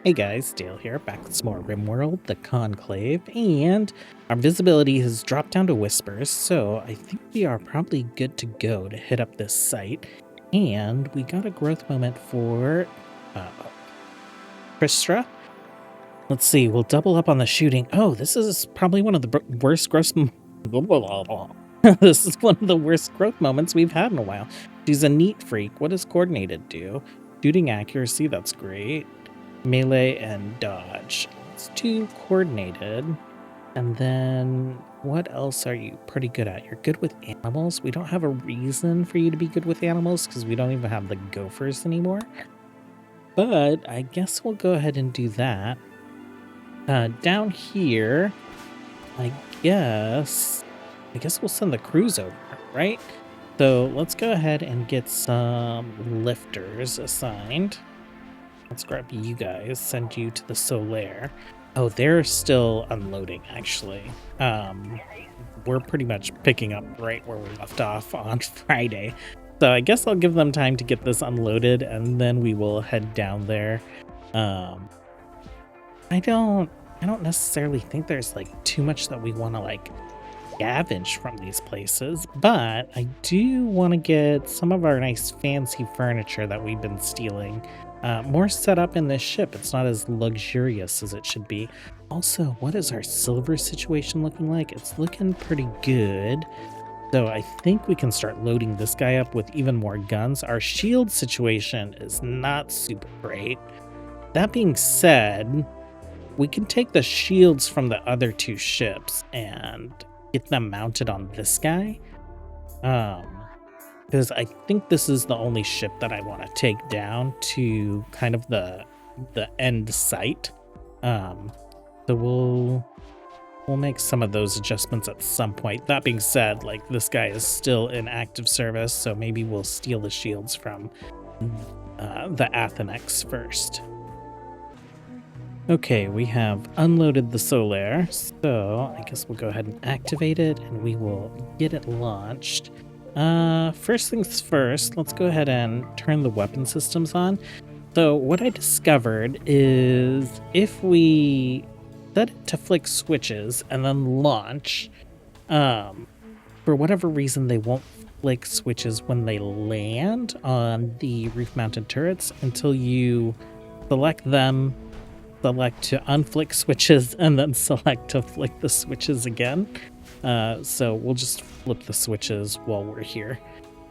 Hey guys, Dale here, back with some more RimWorld, the Conclave, and our visibility has dropped down to whispers, so I think we are probably good to go to hit up this site. And we got a growth moment for uh, Kristra. Let's see, we'll double up on the shooting. Oh, this is probably one of the worst growth. This is one of the worst growth moments we've had in a while. She's a neat freak. What does coordinated do? Shooting accuracy, that's great. Melee and dodge. It's too coordinated. And then what else are you pretty good at? You're good with animals. We don't have a reason for you to be good with animals because we don't even have the gophers anymore. But I guess we'll go ahead and do that. Down here, I guess we'll send the crews over, right? So let's go ahead and get some lifters assigned. Let's grab you guys, send you to the Solare. Oh, they're still unloading, actually. We're pretty much picking up right where we left off on Friday. So I guess I'll give them time to get this unloaded, and then we will head down there. I don't necessarily think there's like too much that we want to like scavenge from these places, but I do want to get some of our nice fancy furniture that we've been stealing more set up in this ship. It's not as luxurious as it should be. Also, what is our silver situation looking like? It's looking pretty good. So I think we can start loading this guy up with even more guns. Our shield situation is not super great. That being said, we can take the shields from the other two ships and get them mounted on this guy. Because I think this is the only ship that I want to take down to kind of the end site. So we'll make some of those adjustments at some point. That being said, like this guy is still in active service, so maybe we'll steal the shields from the Athenex first. Okay, we have unloaded the Solare, so I guess we'll go ahead and activate it and we will get it launched. First things first, let's go ahead and turn the weapon systems on. So what I discovered is if we set it to flick switches and then launch, for whatever reason they won't flick switches when they land on the roof-mounted turrets until you select them, select to unflick switches, and then select to flick the switches again. So we'll just flip the switches while we're here.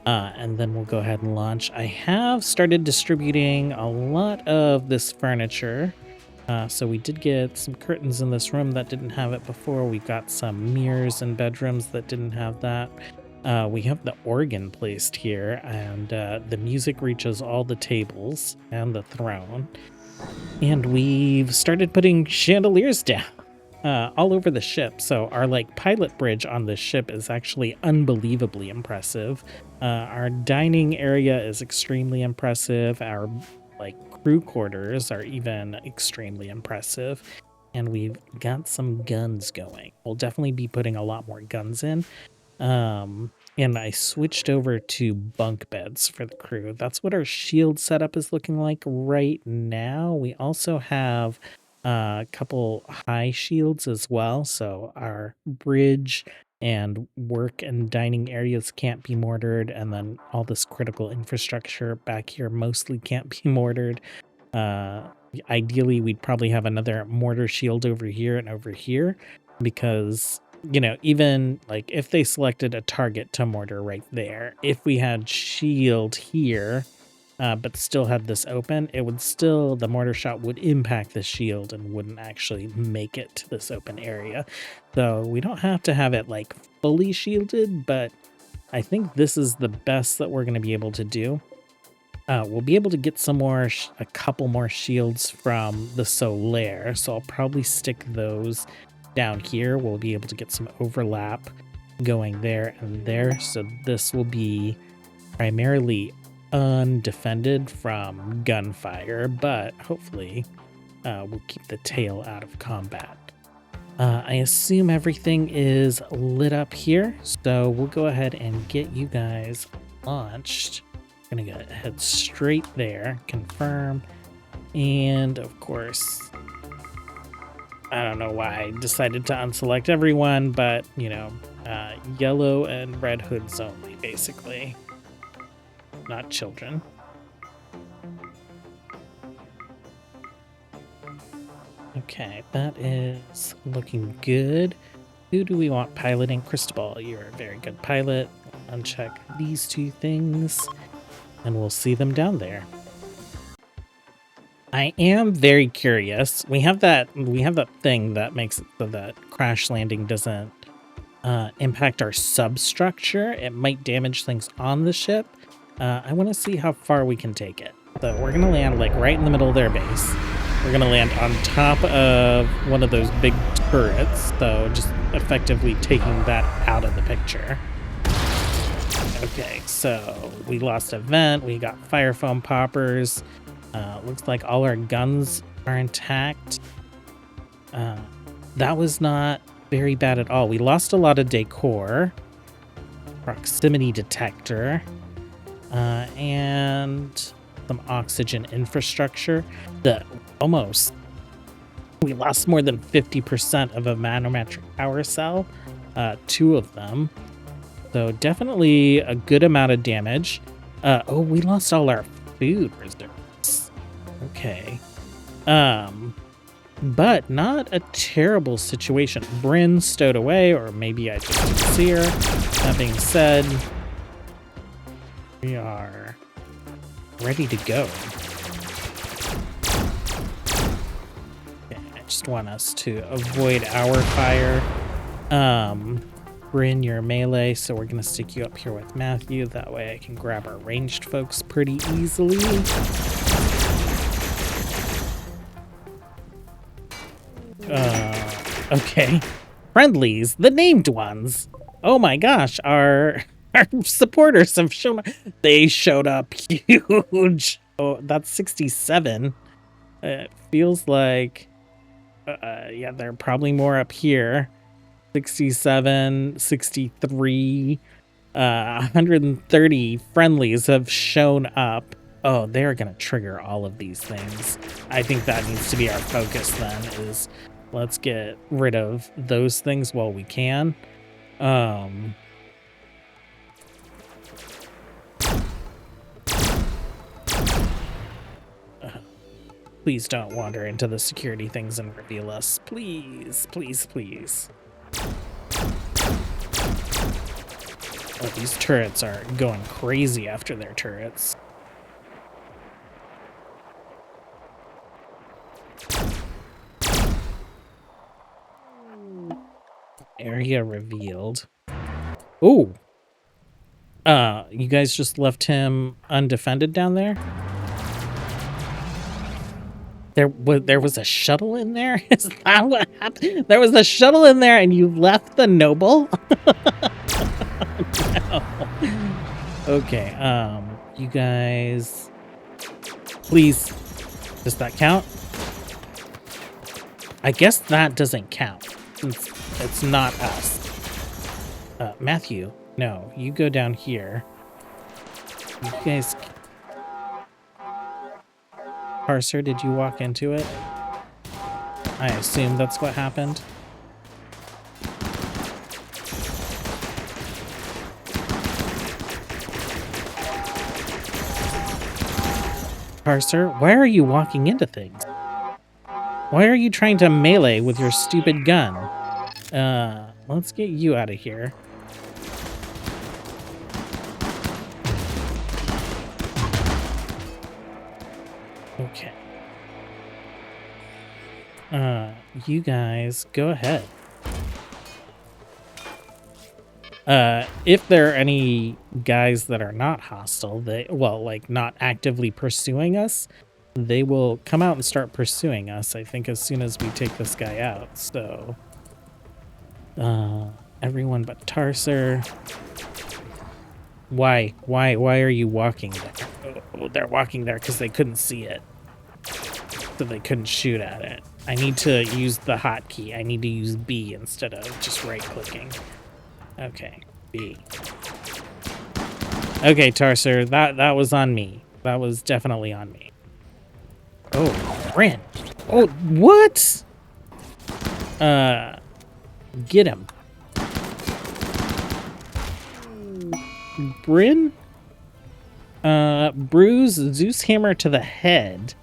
And then we'll go ahead and launch. I have started distributing a lot of this furniture. So we did get some curtains in this room that didn't have it before. We got some mirrors in bedrooms that didn't have that. We have the organ placed here, and the music reaches all the tables and the throne. And we've started putting chandeliers down all over the ship. So our like pilot bridge on this ship is actually unbelievably impressive. Our dining area is extremely impressive. Our like crew quarters are even extremely impressive. And we've got some guns going. We'll definitely be putting a lot more guns in. And I switched over to bunk beds for the crew. That's what our shield setup is looking like right now. We also have a couple high shields as well. So our bridge and work and dining areas can't be mortared. And then all this critical infrastructure back here mostly can't be mortared. Ideally, we'd probably have another mortar shield over here and over here because, you know, even like if they selected a target to mortar right there, if we had shield here, but still had this open, it would still, the mortar shot would impact the shield and wouldn't actually make it to this open area. So we don't have to have it like fully shielded, but I think this is the best that we're going to be able to do. We'll be able to get some more, a couple more shields from the Solare, so I'll probably stick those down here. We'll be able to get some overlap going there and there. So this will be primarily undefended from gunfire, but hopefully we'll keep the tail out of combat. I assume everything is lit up here, so we'll go ahead and get you guys launched. Gonna go head straight there, confirm, And of course, I don't know why I decided to unselect everyone, but you know, yellow and red hoods only, basically. Not children. Okay, that is looking good. Who do we want piloting? Cristobal, you're a very good pilot. Uncheck these two things, and we'll see them down there. I am very curious. We have that thing that makes it so that crash landing doesn't impact our substructure. It might damage things on the ship. I want to see how far we can take it. So we're gonna land like right in the middle of their base. We're gonna land on top of one of those big turrets, so just effectively taking that out of the picture. Okay, so we lost a vent, we got fire foam poppers. Looks like all our guns are intact. That was not very bad at all. We lost a lot of decor, proximity detector, and some oxygen infrastructure. We lost more than 50% of a manometric power cell, 2 of them. So definitely a good amount of damage. Oh, we lost all our food reserves. Okay. But not a terrible situation. Bryn stowed away, or maybe I just didn't see her. That being said, we are ready to go. Okay, I just want us to avoid our fire. Bryn, you're melee, so we're gonna stick you up here with Matthew. That way I can grab our ranged folks pretty easily. Okay. Friendlies, the named ones. Oh my gosh, our supporters have shown up. They showed up huge. Oh, that's 67. It feels like, yeah, they're probably more up here. 67, 63, 130 friendlies have shown up. Oh, they're gonna trigger all of these things. I think that needs to be our focus then, is let's get rid of those things while we can. Please don't wander into the security things and reveal us. Please, please, please. Oh, these turrets are going crazy after their turrets. Area revealed. Ooh. You guys just left him undefended down there? There was a shuttle in there? Is that what happened? There was a shuttle in there and you left the noble? No. Okay, you guys, please, does that count? I guess that doesn't count. It's not us. Matthew, no, you go down here. You guys... Parser, did you walk into it? I assume that's what happened. Parser, why are you walking into things? Why are you trying to melee with your stupid gun? Let's get you out of here. Okay. You guys, go ahead. If there are any guys that are not hostile, like not actively pursuing us, they will come out and start pursuing us, I think, as soon as we take this guy out. So, everyone but Tarser. Why are you walking there? Oh, they're walking there because they couldn't see it. So they couldn't shoot at it. I need to use the hotkey. I need to use B instead of just right-clicking. Okay, B. Okay, Tarser, that was on me. That was definitely on me. Oh, Bryn. Oh, what? Get him. Bryn? Bruise Zeus hammer to the head.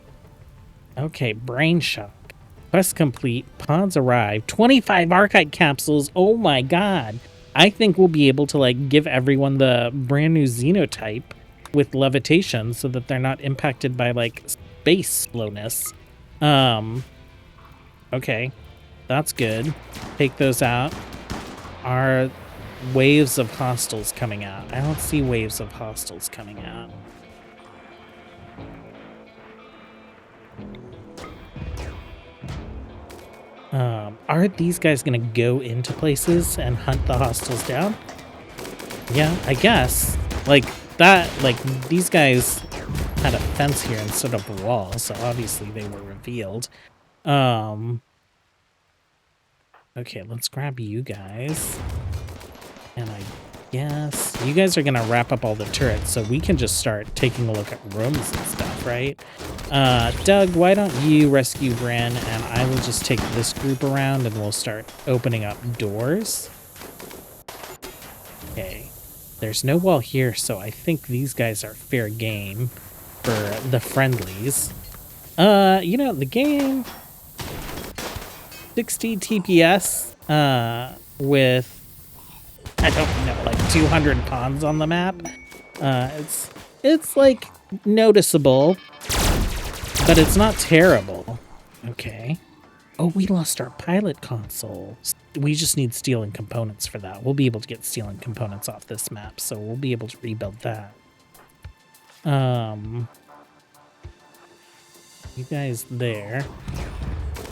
Okay, brain shock. Quest complete. Pods arrive. 25 archive capsules. Oh my god. I think we'll be able to like give everyone the brand new xenotype with levitation so that they're not impacted by like space slowness. Okay. That's good. Take those out. Are waves of hostiles coming out? I don't see waves of hostiles coming out. Are these guys gonna go into places and hunt the hostiles down? Yeah, I guess. Like that, like these guys had a fence here instead of a wall, so obviously they were revealed. Okay, let's grab you guys. And I guess you guys are gonna wrap up all the turrets, so we can just start taking a look at rooms and stuff, right? Doug, why don't you rescue Bran, and I will just take this group around and we'll start opening up doors. Okay, there's no wall here, so I think these guys are fair game for the friendlies. You know, the game 60 TPS with, I don't know, like 200 pawns on the map. It's like noticeable, but it's not terrible. Okay. Oh, we lost our pilot console. We just need steel and components for that. We'll be able to get steel and components off this map, so we'll be able to rebuild that. You guys there.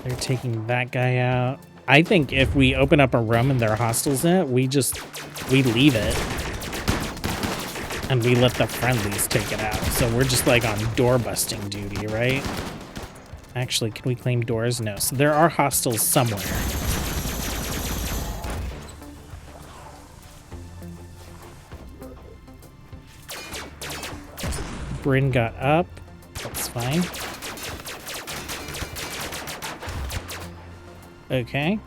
They're taking that guy out. I think if we open up a room and there are hostiles in it, we leave it. And we let the friendlies take it out. So we're just like on door busting duty, right? Actually, can we claim doors? No. So there are hostiles somewhere. Bryn got up. That's fine. Okay.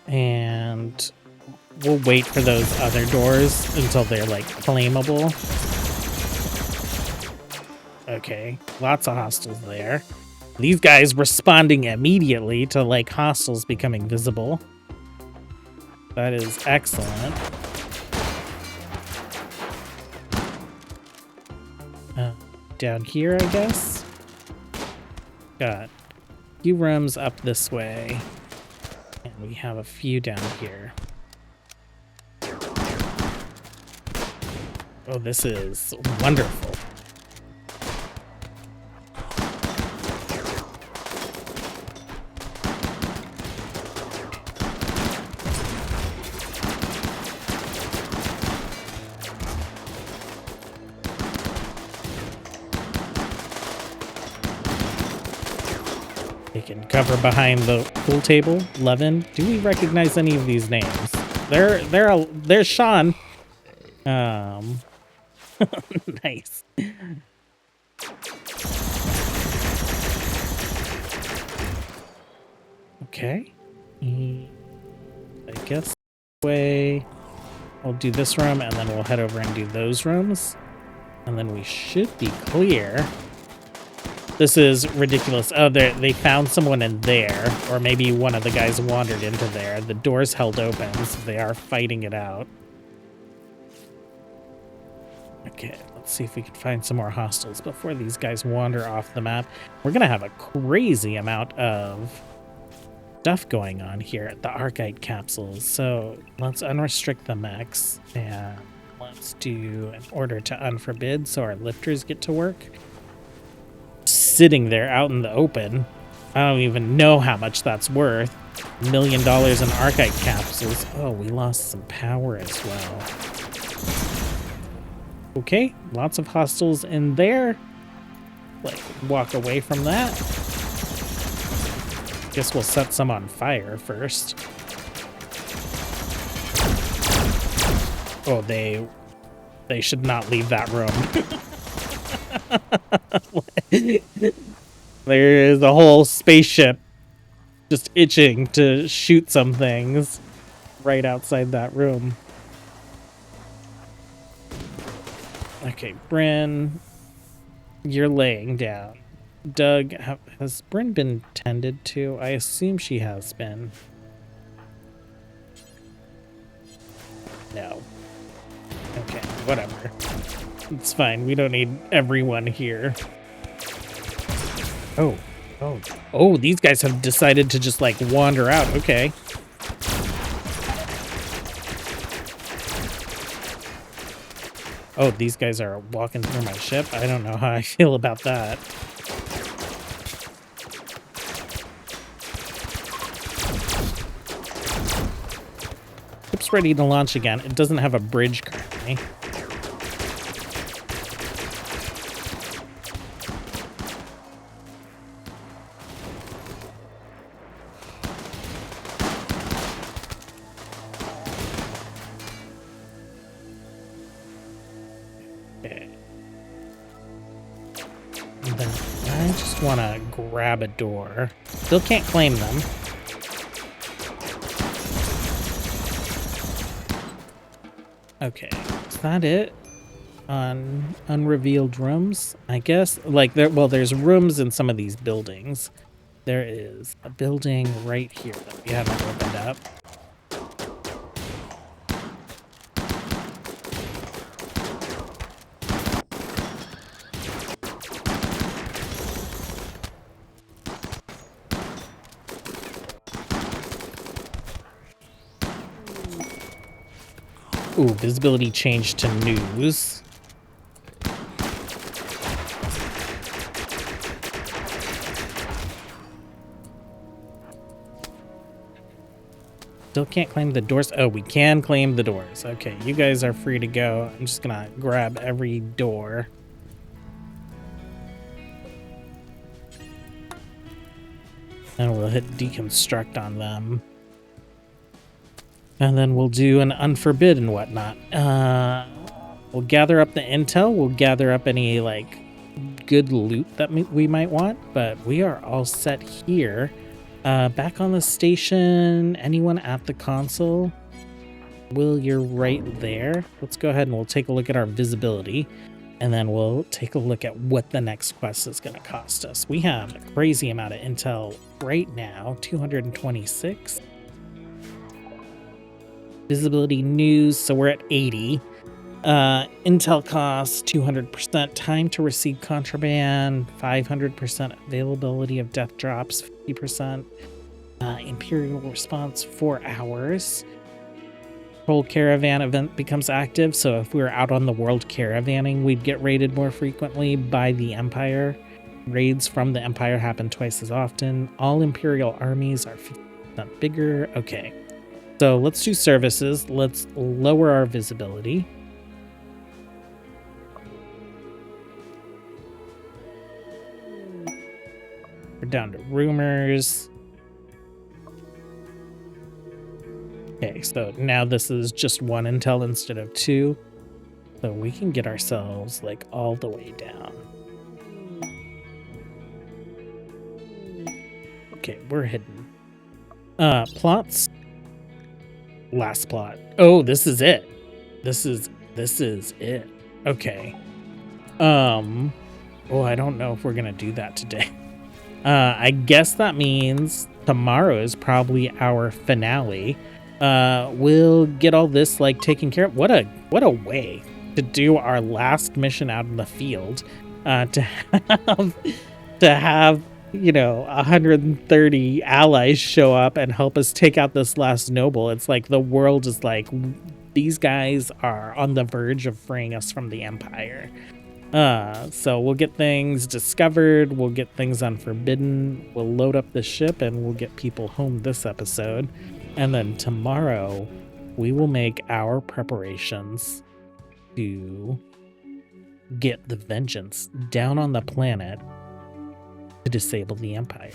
And we'll wait for those other doors until they're like claimable. Okay, lots of hostiles there. These guys responding immediately to like hostiles becoming visible. That is excellent. Down here, I guess. Got a few rooms up this way. And we have a few down here. Oh, this is wonderful. Taking cover behind the pool table. Levin. Do we recognize any of these names? There's Sean. Nice. Okay. I guess way I'll do this room and then we'll head over and do those rooms. And then we should be clear. This is ridiculous. Oh, they found someone in there, or maybe one of the guys wandered into there. The door's held open, so they are fighting it out. Okay, let's see if we can find some more hostiles before these guys wander off the map. We're gonna have a crazy amount of stuff going on here at the Archite capsules. So let's unrestrict the mechs and let's do an order to unforbid so our lifters get to work. Sitting there out in the open. I don't even know how much that's worth. $1 million in Archite capsules. Oh, we lost some power as well. Okay, lots of hostiles in there. Like, walk away from that. Guess we'll set some on fire first. Oh, they should not leave that room. There is a whole spaceship just itching to shoot some things right outside that room. Okay, Bryn, you're laying down. Doug, has Bryn been tended to? I assume she has been. No. Okay, whatever. It's fine. We don't need everyone here. Oh, these guys have decided to just like wander out. Okay. Oh, these guys are walking through my ship. I don't know how I feel about that. Ship's ready to launch again. It doesn't have a bridge currently. Want to grab a door. Still can't claim them. Okay, is that it on unrevealed rooms? I guess like there's rooms in some of these buildings. There is a building right here that we haven't opened up. Ooh, visibility changed to news. Still can't claim the doors. Oh, we can claim the doors. Okay, you guys are free to go. I'm just gonna grab every door. And we'll hit deconstruct on them. And then we'll do an unforbid and whatnot. We'll gather up the intel. We'll gather up any, like, good loot that we might want. But we are all set here. Back on the station. Anyone at the console? Will, you're right there. Let's go ahead and we'll take a look at our visibility. And then we'll take a look at what the next quest is going to cost us. We have a crazy amount of intel right now. 226. Visibility news, so we're at 80. Intel costs 200%. Time to receive contraband, 500%. Availability of death drops, 50%. Imperial response, 4 hours. Patrol caravan event becomes active, so if we were out on the world caravanning, we'd get raided more frequently by the Empire. Raids from the Empire happen twice as often. All Imperial armies are 50% bigger. Okay. So let's do services. Let's lower our visibility. We're down to rumors. Okay, so now this is just 1 intel instead of 2. So we can get ourselves like all the way down. Okay, we're hidden. Plots. Last plot. Oh, this is it. This is it. Okay. Oh, I don't know if we're gonna do that today. I guess that means tomorrow is probably our finale. We'll get all this like taken care of. What a way to do our last mission out in the field. To have you know, 130 allies show up and help us take out this last noble. It's like the world is like, these guys are on the verge of freeing us from the Empire. So we'll get things discovered, we'll get things unforbidden, we'll load up the ship, and we'll get people home this episode. And then tomorrow, we will make our preparations to get the Vengeance down on the planet to disable the Empire.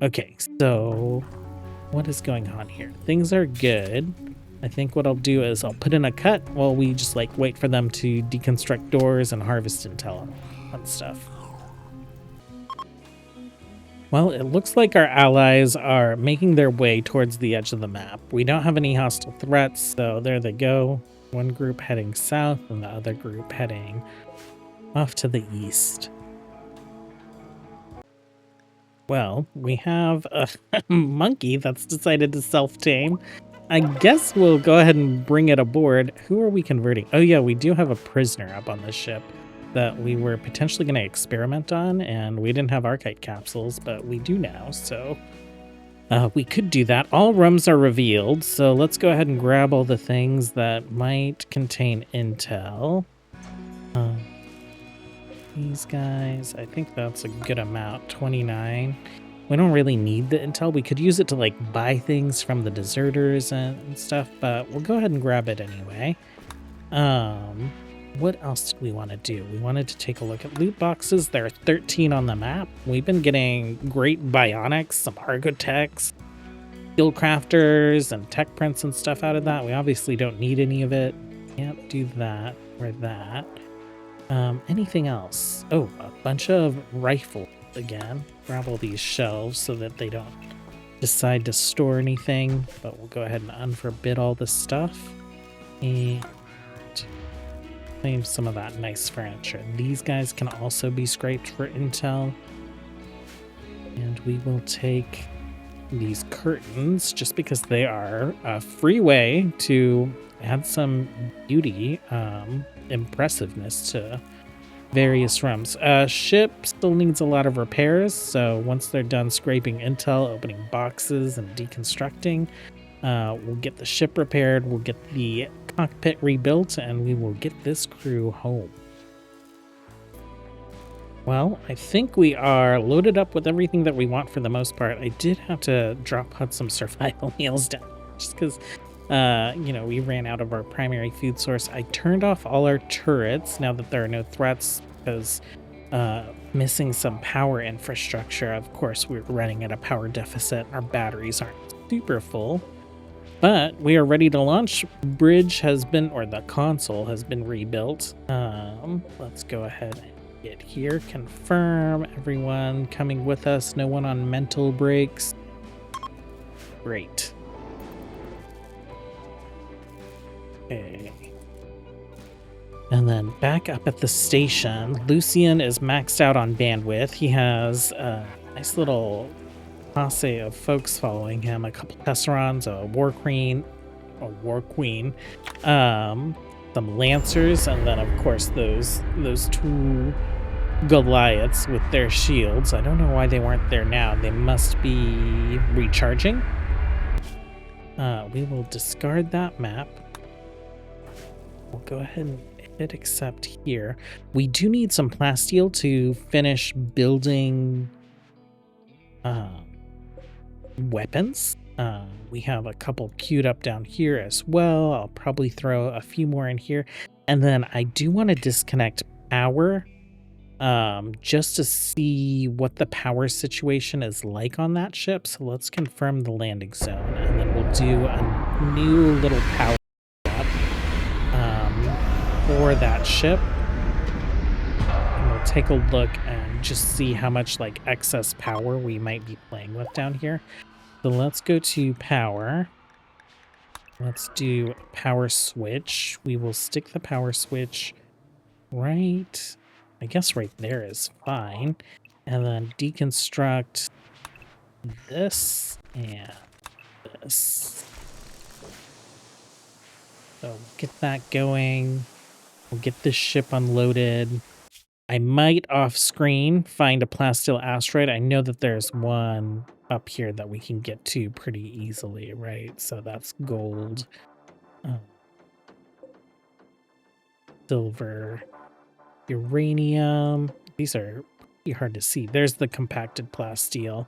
Okay, so what is going on here? Things are good. I think what I'll do is I'll put in a cut while we just like wait for them to deconstruct doors and harvest intel and stuff. Well, it looks like our allies are making their way towards the edge of the map. We don't have any hostile threats, so there they go. One group heading south and the other group heading off to the east. Well, we have a monkey that's decided to self-tame. I guess we'll go ahead and bring it aboard. Who are we converting? Oh yeah, we do have a prisoner up on the ship that we were potentially going to experiment on, and we didn't have Archite capsules, but we do now, so we could do that. All rooms are revealed, so let's go ahead and grab all the things that might contain intel. These guys, I think that's a good amount, 29. We don't really need the intel. We could use it to like buy things from the deserters and stuff, but we'll go ahead and grab it anyway. What else did we want to do? We wanted to take a look at loot boxes. There are 13 on the map. We've been getting great bionics, some architects, skill crafters, and tech prints and stuff out of that. We obviously don't need any of it. Can't do that or that. Anything else? Oh, a bunch of rifles again. Grab all these shelves so that they don't decide to store anything, but we'll go ahead and unforbid all this stuff and claim some of that nice furniture. These guys can also be scraped for intel, and we will take these curtains just because they are a free way to add some beauty, impressiveness to various rooms. Ship still needs a lot of repairs, so once they're done scraping intel, opening boxes, and deconstructing, we'll get the ship repaired, we'll get the cockpit rebuilt, and we will get this crew home. Well, I think we are loaded up with everything that we want for the most part. I did have to put some survival meals down just because we ran out of our primary food source. I turned off all our turrets now that there are no threats because missing some power infrastructure. Of course, we're running at a power deficit. Our batteries aren't super full, but we are ready to launch. Bridge has been, or the console has been rebuilt. Let's go ahead and get here. Confirm everyone coming with us. No one on mental breaks. Great. Okay. And then back up at the station, Lucien is maxed out on bandwidth. He has a nice little posse of folks following him, a couple Tesserons, a war queen, some lancers, and then of course those two Goliaths with their shields. I don't know why they weren't there now. They must be recharging. We will discard that map. We'll go ahead and hit accept here. We do need some plasteel to finish building weapons. We have a couple queued up down here as well. I'll probably throw a few more in here. And then I do want to disconnect power just to see what the power situation is like on that ship. So let's confirm the landing zone, and then we'll do a new little power for that ship, and we'll take a look and just see how much like excess power we might be playing with down here. So let's go to power. Let's do power switch. We will stick the power switch right, I guess right there is fine, and then deconstruct this and this. So get that going. We'll get this ship unloaded. I might off screen find a plasteel asteroid. I know that there's one up here that we can get to pretty easily, right? So that's gold, silver, uranium. These are pretty hard to see. There's the compacted plasteel.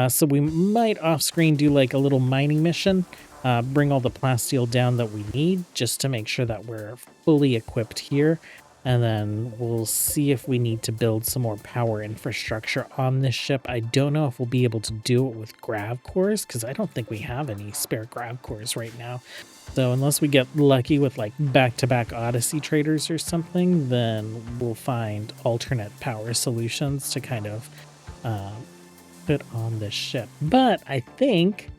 So we might off screen do like a little mining mission. Bring all the plasteel down that we need just to make sure that we're fully equipped here. And then we'll see if we need to build some more power infrastructure on this ship. I don't know if we'll be able to do it with grav cores, because I don't think we have any spare grav cores right now. So unless we get lucky with like back-to-back Odyssey traders or something, then we'll find alternate power solutions to kind of put on this ship. But I think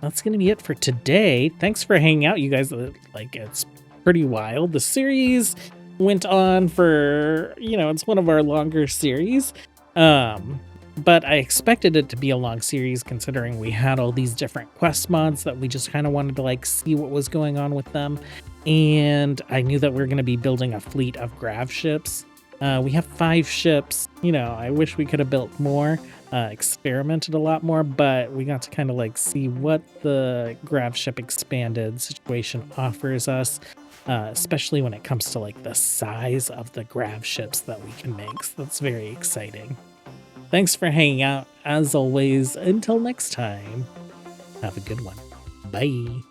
that's going to be it for today. Thanks for hanging out, you guys. Like, it's pretty wild. The series went on for, it's one of our longer series. But I expected it to be a long series considering we had all these different quest mods that we just kind of wanted to like see what was going on with them. And I knew that we were going to be building a fleet of grav ships. We have 5 ships. I wish we could have built more, experimented a lot more, but we got to kind of like see what the grav ship expanded situation offers us. Especially when it comes to like the size of the grav ships that we can make. So that's very exciting. Thanks for hanging out. As always, until next time, have a good one. Bye.